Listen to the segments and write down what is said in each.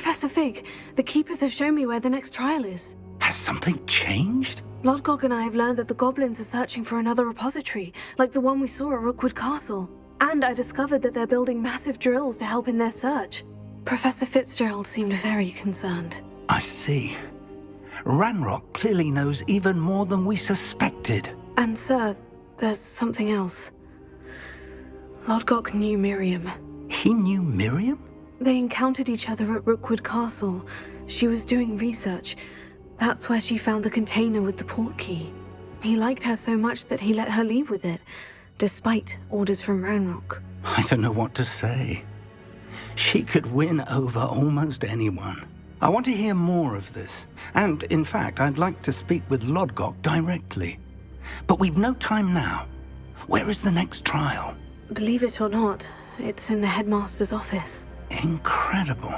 Professor Fig, the Keepers have shown me where the next trial is. Has something changed? Lodgok and I have learned that the goblins are searching for another repository, like the one we saw at Rookwood Castle. And I discovered that they're building massive drills to help in their search. Professor Fitzgerald seemed very concerned. I see. Ranrock clearly knows even more than we suspected. And sir, there's something else. Lodgok knew Miriam. He knew Miriam? They encountered each other at Rookwood Castle. She was doing research. That's where she found the container with the port key. He liked her so much that he let her leave with it, despite orders from Ranrock. I don't know what to say. She could win over almost anyone. I want to hear more of this. And, in fact, I'd like to speak with Lodgok directly. But we've no time now. Where is the next trial? Believe it or not, it's in the Headmaster's office. Incredible.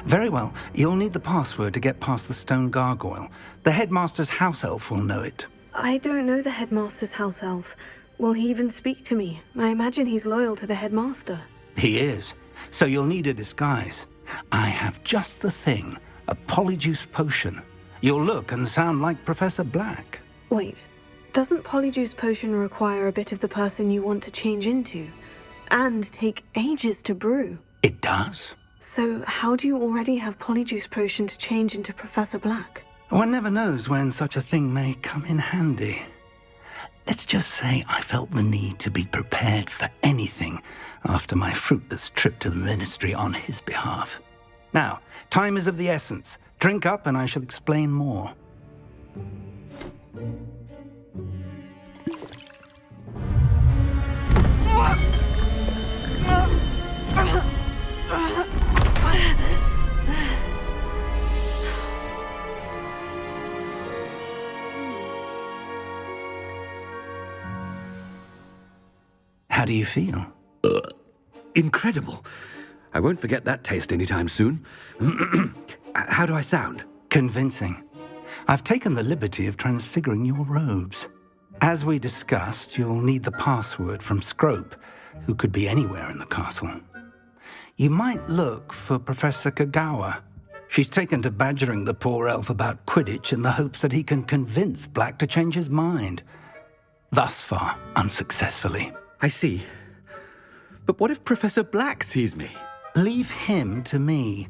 Very well. You'll need the password to get past the stone gargoyle. The Headmaster's house elf will know it. I don't know the Headmaster's house elf. Will he even speak to me? I imagine he's loyal to the Headmaster. He is. So you'll need a disguise. I have just the thing. A Polyjuice Potion. You'll look and sound like Professor Black. Wait, doesn't Polyjuice Potion require a bit of the person you want to change into? And take ages to brew? It does. So how do you already have Polyjuice Potion to change into Professor Black? One never knows when such a thing may come in handy. Let's just say I felt the need to be prepared for anything after my fruitless trip to the Ministry on his behalf. Now, time is of the essence. Drink up and I shall explain more. How do you feel? Incredible. I won't forget that taste anytime soon. How do I sound? Convincing. I've taken the liberty of transfiguring your robes. As we discussed, you'll need the password from Scrope, who could be anywhere in the castle. You might look for Professor Kogawa. She's taken to badgering the poor elf about Quidditch in the hopes that he can convince Black to change his mind. Thus far, unsuccessfully. I see. But what if Professor Black sees me? Leave him to me.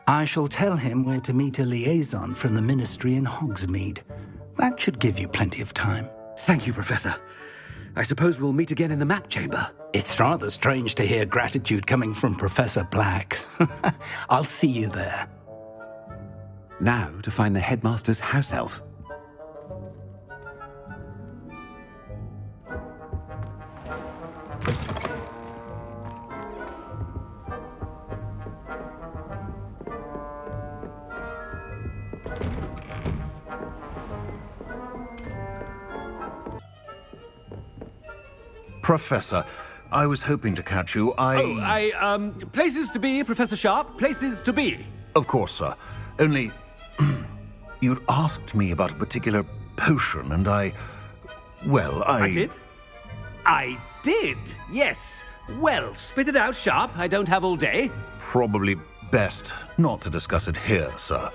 I shall tell him where to meet a liaison from the Ministry in Hogsmeade. That should give you plenty of time. Thank you, Professor. I suppose we'll meet again in the map chamber. It's rather strange to hear gratitude coming from Professor Black. I'll see you there. Now to find the Headmaster's house elf. Professor, I was hoping to catch you. Places to be, Professor Sharp. Places to be. Of course, sir. Only, you'd asked me about a particular potion, and I did? I did, yes. Well, spit it out, Sharp. I don't have all day. Probably best not to discuss it here, sir.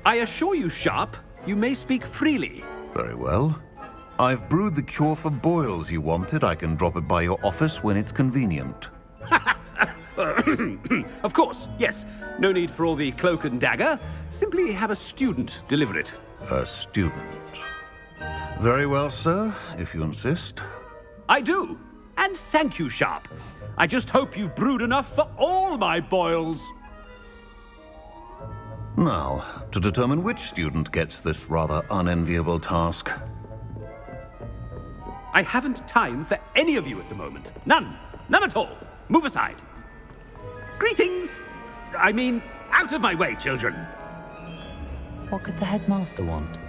I assure you, Sharp, you may speak freely. Very well. I've brewed the cure for boils you wanted. I can drop it by your office when it's convenient. Of course, yes. No need for all the cloak and dagger. Simply have a student deliver it. A student. Very well, sir, if you insist. I do. And thank you, Sharp. I just hope you've brewed enough for all my boils. Now, to determine which student gets this rather unenviable task. I haven't time for any of you at the moment. None. None at all. Move aside. Greetings. I mean, out of my way, children. What could the Headmaster want?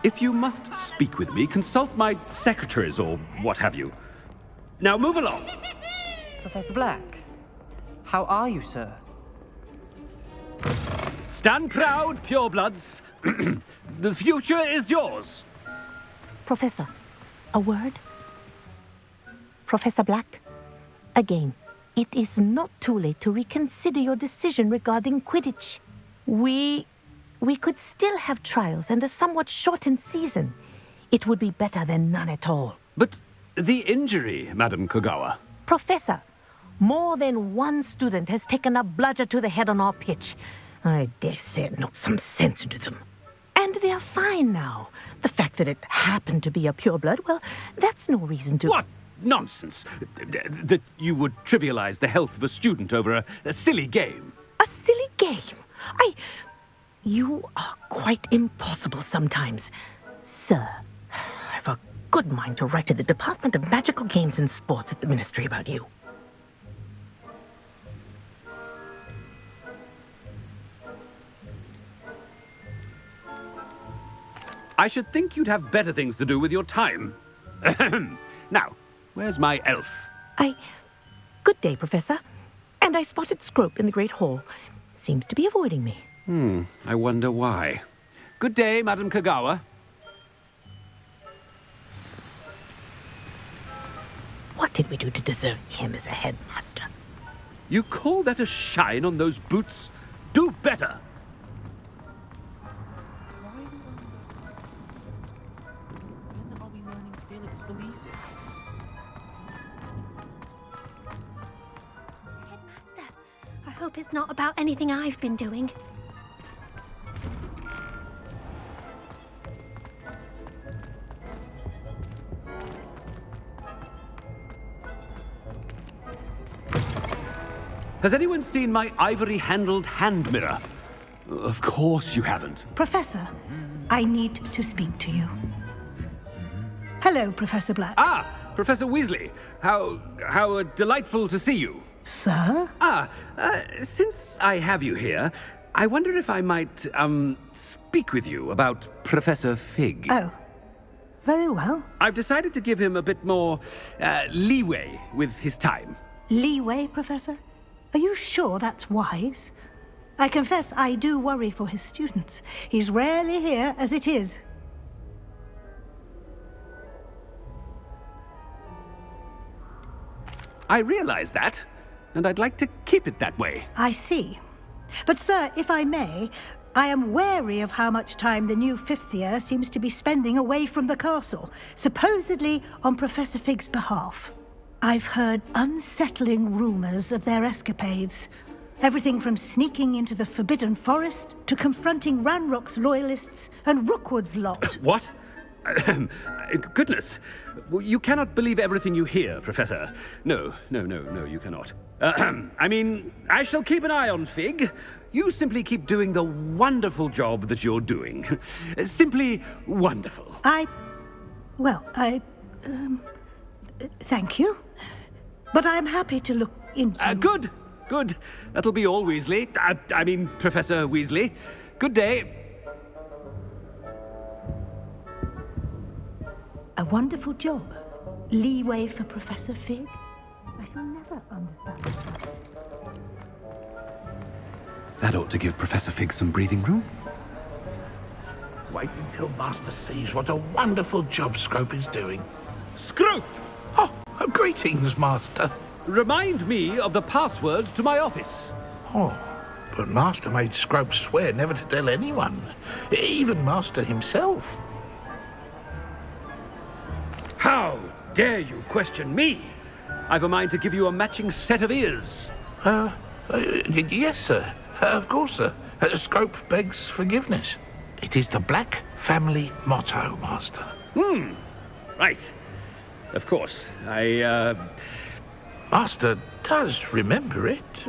If you must speak with me, consult my secretaries or what have you. Now move along. Professor Black, How are you, sir? Stand proud, purebloods. The future is yours. Professor, a word? Professor Black, again, it is not too late to reconsider your decision regarding Quidditch. We could still have trials and a somewhat shortened season. It would be better than none at all. But the injury, Madam Kogawa. Professor, more than one student has taken a bludger to the head on our pitch. I dare say it knocked some sense into them. And they're fine now. The fact that it happened to be a pureblood, well, that's no reason to... What nonsense! That you would trivialize the health of a student over a silly game. A silly game? You are quite impossible sometimes. Sir, I've a good mind to write to the Department of Magical Games and Sports at the Ministry about you. I should think you'd have better things to do with your time. Now, where's my elf? Good day, Professor. And I spotted Scrope in the Great Hall. Seems to be avoiding me. I wonder why. Good day, Madam Kogawa. What did we do to deserve him as a headmaster? You call that a shine on those boots? Do better! When are we learning Felix Felicis? Headmaster, I hope it's not about anything I've been doing. Has anyone seen my ivory-handled hand mirror? Of course you haven't. Professor, I need to speak to you. Hello, Professor Black. Ah, Professor Weasley. How delightful to see you. Sir? Since I have you here, I wonder if I might, speak with you about Professor Fig. Oh, very well. I've decided to give him a bit more, leeway with his time. Leeway, Professor? Are you sure that's wise? I confess I do worry for his students. He's rarely here as it is. I realize that, and I'd like to keep it that way. I see. But, sir, if I may, I am wary of how much time the new fifth year seems to be spending away from the castle, supposedly on Professor Fig's behalf. I've heard unsettling rumors of their escapades. Everything from sneaking into the Forbidden Forest to confronting Ranrock's loyalists and Rookwood's lot. What? Goodness. You cannot believe everything you hear, Professor. No, you cannot. I mean, I shall keep an eye on Fig. You simply keep doing the wonderful job that you're doing. Simply wonderful. Thank you. But I'm happy to look into... Good. That'll be all, Weasley. I mean, Professor Weasley. Good day. A wonderful job. Leeway for Professor Fig? I shall never understand. That ought to give Professor Fig some breathing room. Wait until Master sees what a wonderful job Scrope is doing. Scrope! Oh, greetings, Master. Remind me of the password to my office. Oh, but Master made Scrope swear never to tell anyone, even Master himself. How dare you question me? I've a mind to give you a matching set of ears. Yes, sir. Of course, sir. Scrope begs forgiveness. It is the Black family motto, Master. Right. Of course. Master does remember it.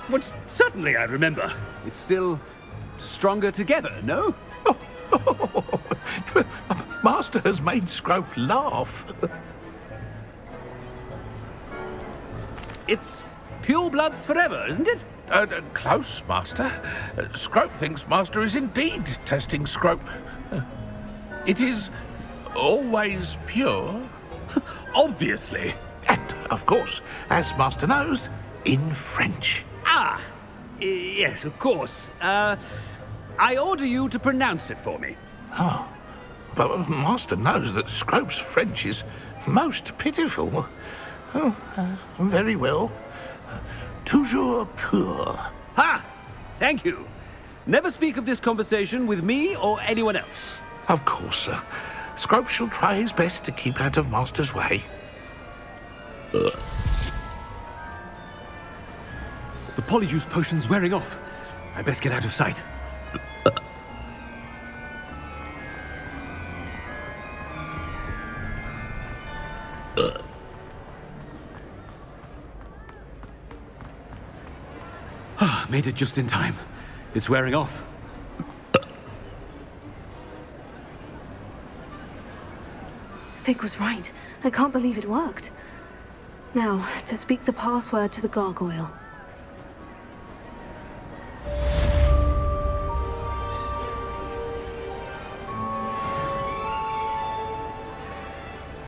But certainly I remember. It's still stronger together, no? Master has made Scrope laugh. It's pure bloods forever, isn't it? Close, Master. Scrope thinks Master is indeed testing Scrope. It is always pure. Obviously. And, of course, as Master knows, in French. Ah, yes, of course. I order you to pronounce it for me. Oh, but Master knows that Scrope's French is most pitiful. Oh, very well. Toujours pur. Ha! Thank you. Never speak of this conversation with me or anyone else. Of course, sir. Scrope shall try his best to keep out of Master's way. The Polyjuice Potion's wearing off. I best get out of sight. Made it just in time. It's wearing off. Fig was right. I can't believe it worked. Now, to speak the password to the gargoyle.